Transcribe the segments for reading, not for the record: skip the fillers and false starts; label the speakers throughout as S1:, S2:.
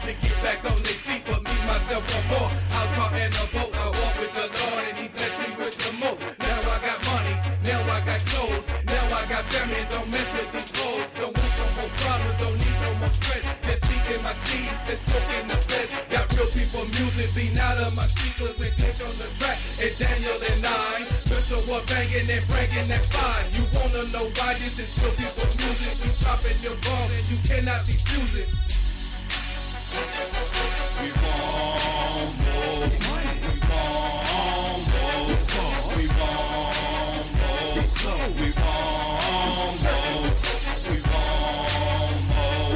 S1: to get back on their feet, but me, myself, one more. I was caught in a boat, I walked with the Lord, and he blessed me with some more. Now I got money, now I got clothes, now I got family, don't mess with these hoes. Don't want no more problems, don't need no more stress. Just speaking my seeds, just smoking the best. Got real people music beating out of my speakers and click on the track. And Daniel and I, Mr. What banging and bringing that fine. You wanna know why this is real people music? We dropping your bomb and you cannot defuse it. We want more. We want more. We want more. We want more. We want more.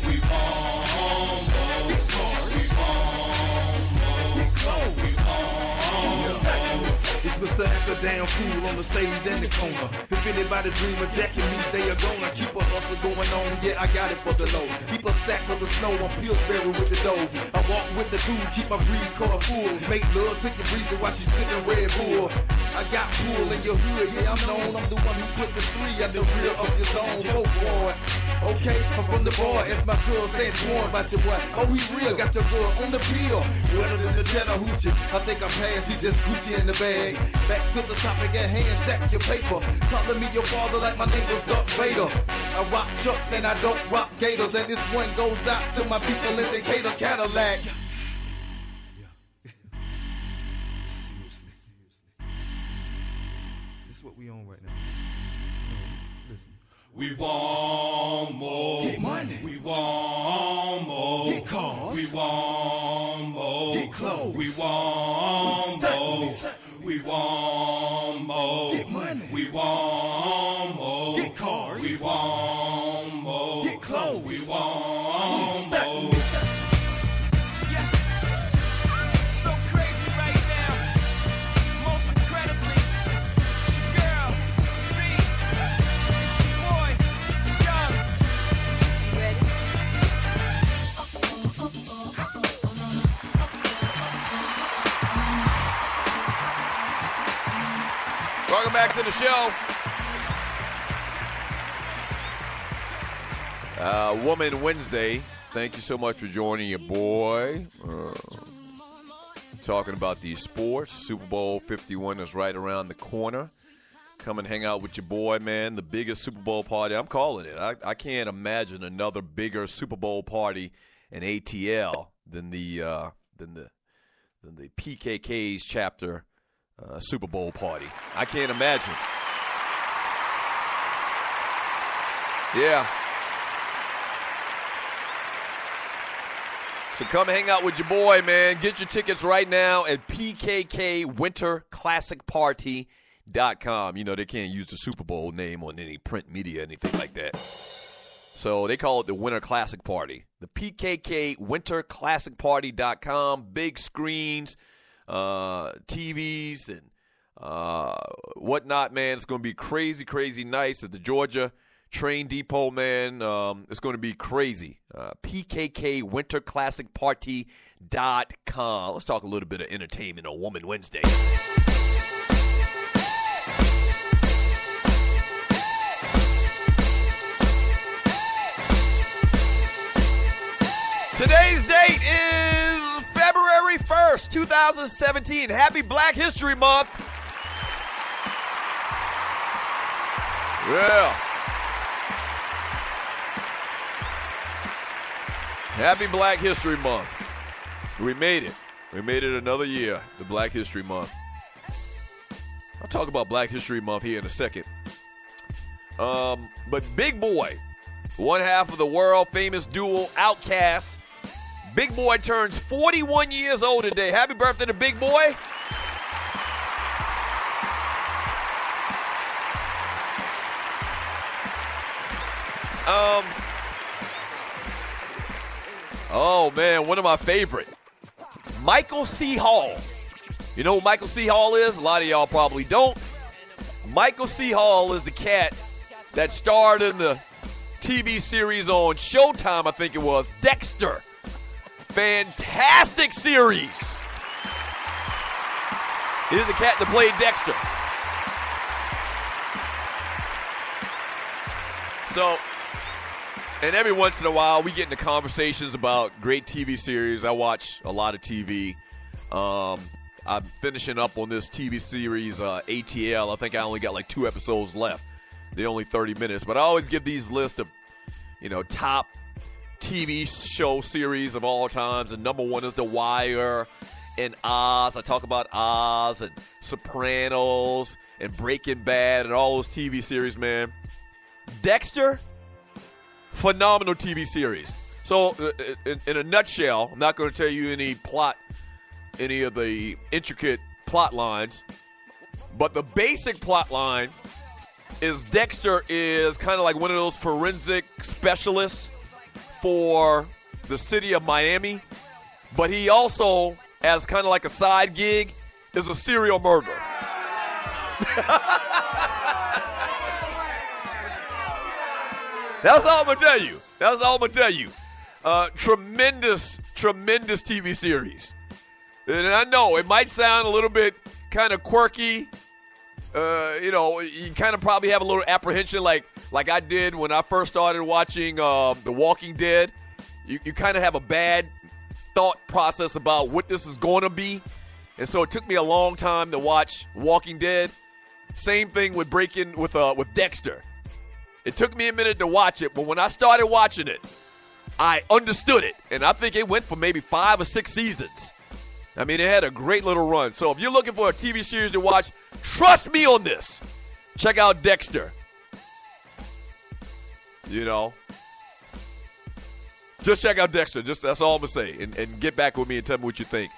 S1: We want more. We want more.
S2: It's Mr. Down cool on the stage and the corner. If anybody dream of jacking me, they are gonna keep a hustle going on. Yeah, I got it for the low. Keep a sack of the snow, I'm Pillsbury with the dough. I walk with the dude, keep my breeze car full. Make love, take your breezer while she's sipping Red Bull. I got pool in your hood, yeah, I'm known. I'm the one who put the three at the rear of your zone. Go for it. Okay, I'm from the bar, it's my girl saying torn about your boy. Oh, he real, got your girl on the pill. Wetter than the Chattahoochee. I think I'm past, he just Gucci in the bag. Back to the topic at hand, stack your paper. Calling me your father like my name was Darth Vader. I rock Chucks and I don't rock Gators. And this one goes out to my people in Decatur, Cadillac. Seriously. This is what we on right now. Listen.
S1: We want more.
S2: Get money.
S1: We want more.
S2: Get cars.
S1: We want more.
S2: Get clothes.
S1: We want more. We want more.
S2: Get money.
S1: We want more.
S2: Get cars.
S1: We want more.
S2: Get clothes.
S1: We want more.
S3: Yes. So crazy right now. Most incredibly, it's your girl, B. It's your boy, Young. Ready?
S4: Welcome back to the show. Woman Wednesday. Thank you so much for joining your boy. Talking about these sports. Super Bowl 51 is right around the corner. Come and hang out with your boy, man. The biggest Super Bowl party. I'm calling it. I can't imagine another bigger Super Bowl party in ATL than the PKK's chapter Super Bowl party. I can't imagine. Yeah. So come hang out with your boy, man. Get your tickets right now at pkkwinterclassicparty.com. You know, they can't use the Super Bowl name on any print media, anything like that. So they call it the Winter Classic Party. The pkkwinterclassicparty.com. Big screens, TVs, and whatnot, man. It's going to be crazy, crazy nice at the Georgia Train Depot, man. It's going to be crazy. pkkwinterclassicparty.com. Let's talk a little bit of entertainment on Woman Wednesday. Today's date is February 1st, 2017. Happy Black History Month. Yeah. Happy Black History Month. We made it. We made it another year, the Black History Month. I'll talk about Black History Month here in a second. But Big Boy, one half of the world-famous duo Outkast, Big Boy turns 41 years old today. Happy birthday to Big Boy. Oh, man, one of my favorite. Michael C. Hall. You know who Michael C. Hall is? A lot of y'all probably don't. Michael C. Hall is the cat that starred in the TV series on Showtime, I think it was, Dexter. Fantastic series. He's the cat that played Dexter. So, And every once in a while, we get into conversations about great TV series. I watch a lot of TV. I'm finishing up on this TV series, ATL. I think I only got like 2 episodes left. They're only 30 minutes. But I always give these lists of, top TV show series of all times. And number 1 is The Wire and Oz. I talk about Oz and Sopranos and Breaking Bad and all those TV series, man. Dexter, phenomenal TV series. So, in a nutshell, I'm not going to tell you any of the intricate plot lines, but the basic plot line is Dexter is kind of like one of those forensic specialists for the city of Miami, but he also, as kind of like a side gig, is a serial murderer. That's all I'm going to tell you. Tremendous TV series. And I know it might sound a little bit kind of quirky. You kind of probably have a little apprehension like I did when I first started watching The Walking Dead. You kind of have a bad thought process about what this is going to be. And so it took me a long time to watch Walking Dead. Same thing with with Dexter. It took me a minute to watch it, but when I started watching it, I understood it. And I think it went for maybe 5 or 6 seasons. I mean, it had a great little run. So if you're looking for a TV series to watch, trust me on this. Check out Dexter. Just check out Dexter. That's all I'm going to say. And get back with me and tell me what you think.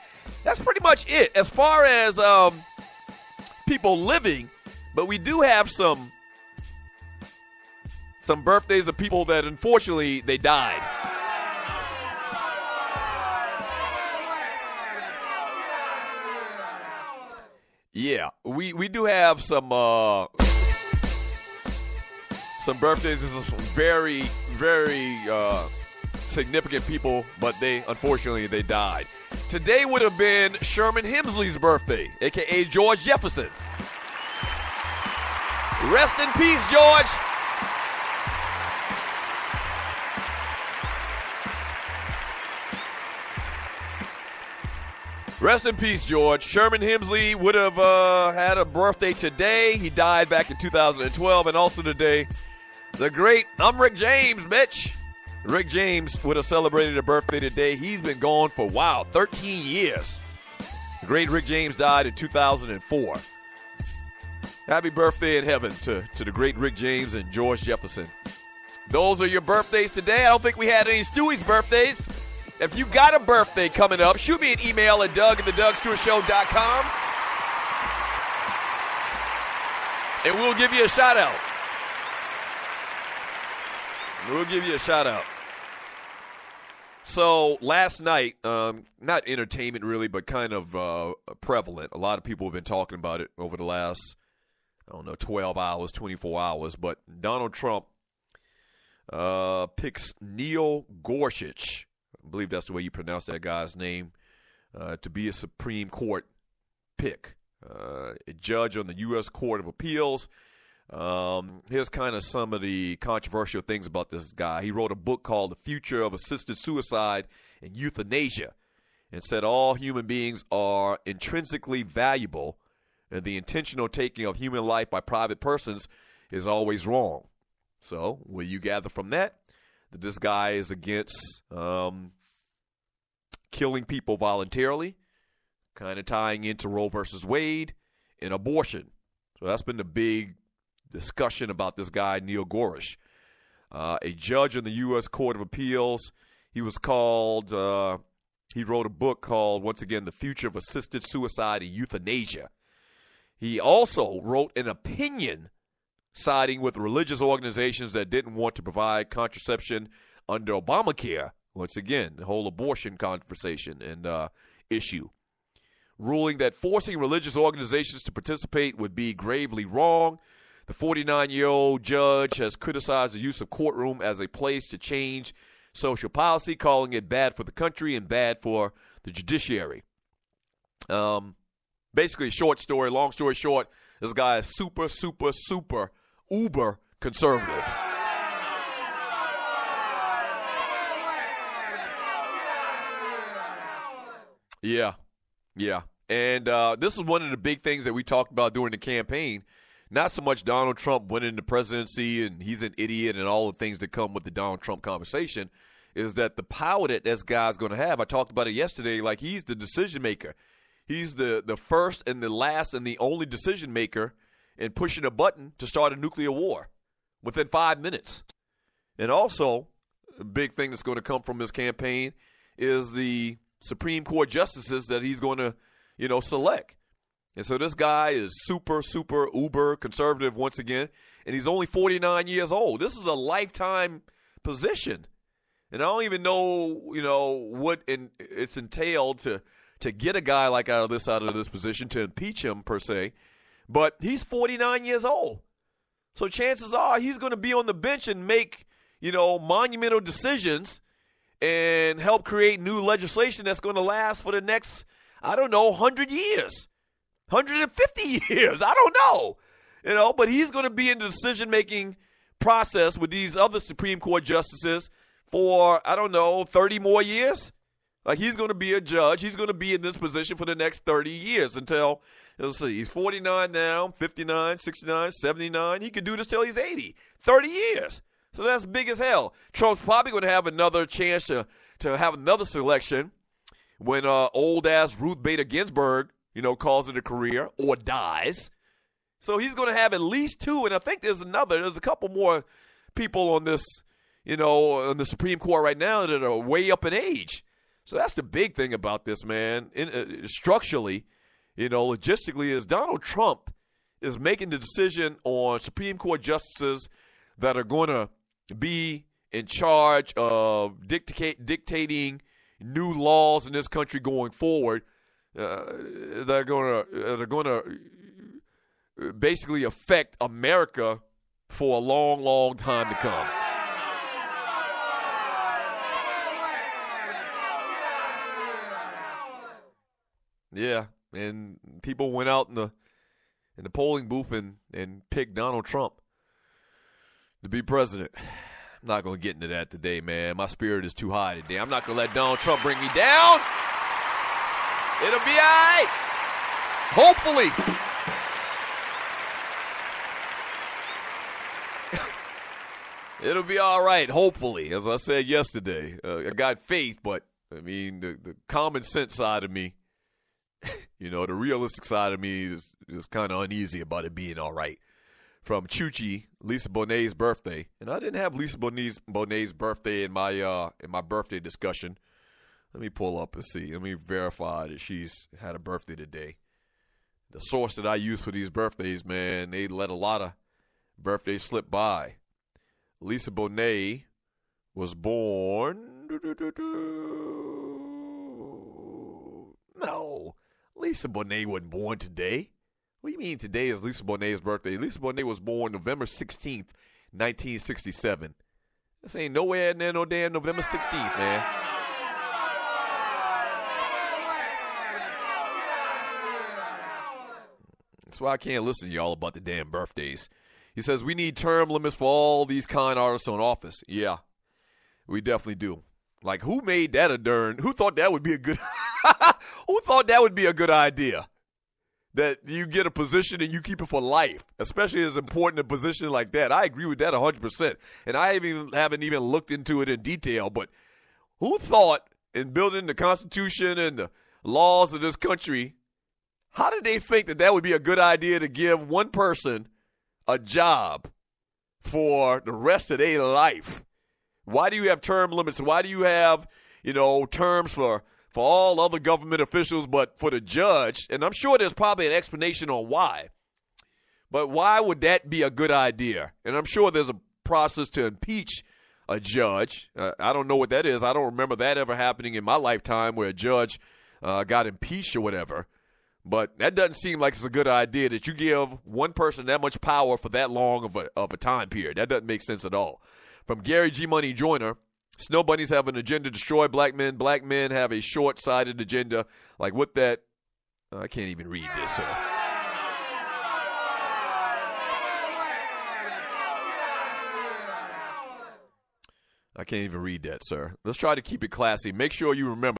S4: That's pretty much it as far as people living. But we do have some birthdays of people that, unfortunately, they died. Yeah, we do have some birthdays of some very, very significant people, but unfortunately they died. Today would have been Sherman Hemsley's birthday, a.k.a. George Jefferson. Rest in peace, George. Rest in peace, George. Sherman Hemsley would have had a birthday today. He died back in 2012. And also today, the great, I'm Rick James, bitch. Rick James would have celebrated a birthday today. He's been gone for, 13 years. The great Rick James died in 2004. Happy birthday in heaven to the great Rick James and George Jefferson. Those are your birthdays today. I don't think we had any Stewie's birthdays. If you got a birthday coming up, shoot me an email at doug@thedougstewartshow.com. And we'll give you a shout out. So last night, not entertainment really, but kind of prevalent. A lot of people have been talking about it over the last, 12 hours, 24 hours. But Donald Trump picks Neil Gorsuch, I believe that's the way you pronounce that guy's name, to be a Supreme Court pick. A judge on the U.S. Court of Appeals. Here's kind of some of the controversial things about this guy. He wrote a book called The Future of Assisted Suicide and Euthanasia and said all human beings are intrinsically valuable and the intentional taking of human life by private persons is always wrong. So, will you gather from that this guy is against killing people voluntarily, kind of tying into Roe versus Wade, and abortion. So that's been the big discussion about this guy, Neil Gorsuch. A judge in the U.S. Court of Appeals. He was called, he wrote a book called, once again, The Future of Assisted Suicide and Euthanasia. He also wrote an opinion siding with religious organizations that didn't want to provide contraception under Obamacare. Once again, the whole abortion conversation and issue. Ruling that forcing religious organizations to participate would be gravely wrong. The 49-year-old judge has criticized the use of courtroom as a place to change social policy, calling it bad for the country and bad for the judiciary. Basically, short story, long story short, this guy is super, uber conservative. Yeah. And this is one of the big things that we talked about during the campaign. Not so much Donald Trump winning the presidency and he's an idiot and all the things that come with the Donald Trump conversation, is that the power that this guy's going to have. I talked about it yesterday. Like, he's the decision maker. He's the first and the last and the only decision maker in pushing a button to start a nuclear war within 5 minutes. And also, a big thing that's going to come from his campaign is the Supreme Court justices that he's going to, select. And so this guy is super, super, uber conservative once again, and he's only 49 years old. This is a lifetime position. And I don't even know, what it's entailed to get a guy like out of this position, to impeach him per se. But he's 49 years old. So chances are he's going to be on the bench and make, monumental decisions and help create new legislation that's going to last for the next, 100 years, 150 years. I don't know, but he's going to be in the decision-making process with these other Supreme Court justices for, 30 more years. Like, he's going to be a judge. He's going to be in this position for the next 30 years until, let's see, he's 49 now, 59, 69, 79. He could do this till he's 80, 30 years. So that's big as hell. Trump's probably going to have another chance to have another selection when old-ass Ruth Bader Ginsburg, calls it a career or dies. So he's going to have at least two, and I think there's a couple more people on this, on the Supreme Court right now that are way up in age. So that's the big thing about this, man. Structurally, logistically, is Donald Trump is making the decision on Supreme Court justices that are going to be in charge of dictating new laws in this country going forward. They're going to basically affect America for a long, long time to come. Yeah, and people went out in the polling booth and picked Donald Trump to be president. I'm not going to get into that today, man. My spirit is too high today. I'm not going to let Donald Trump bring me down. It'll be all right. Hopefully. It'll be all right, hopefully. As I said yesterday, I got faith, but, the common sense side of me, the realistic side of me is kind of uneasy about it being all right. From Chuchi, Lisa Bonet's birthday. And I didn't have Lisa Bonet's birthday in my birthday discussion. Let me pull up and see. Let me verify that she's had a birthday today. The source that I use for these birthdays, man, they let a lot of birthdays slip by. Lisa Bonet was born. No, Lisa Bonet wasn't born today. What do you mean today is Lisa Bonet's birthday? Lisa Bonet was born November 16th, 1967. This ain't nowhere near no damn November 16th, man. That's why I can't listen to y'all about the damn birthdays. He says, we need term limits for all these kind artists on office. Yeah, we definitely do. Like, who made that who thought that would be a good, who thought that would be a good idea? That you get a position and you keep it for life, especially as important a position like that. I agree with that 100%. And I haven't even looked into it in detail, but who thought in building the Constitution and the laws of this country, how did they think that would be a good idea to give one person a job for the rest of their life? Why do you have term limits? Why do you have, terms for all other government officials, but for the judge? And I'm sure there's probably an explanation on why. But why would that be a good idea? And I'm sure there's a process to impeach a judge. I don't know what that is. I don't remember that ever happening in my lifetime where a judge got impeached or whatever. But that doesn't seem like it's a good idea that you give one person that much power for that long of a time period. That doesn't make sense at all. From Gary G. Money Joyner, snow bunnies have an agenda to destroy black men. Black men have a short-sighted agenda. Like, what that – I can't even read this, sir. I can't even read that, sir. Let's try to keep it classy. Make sure you remember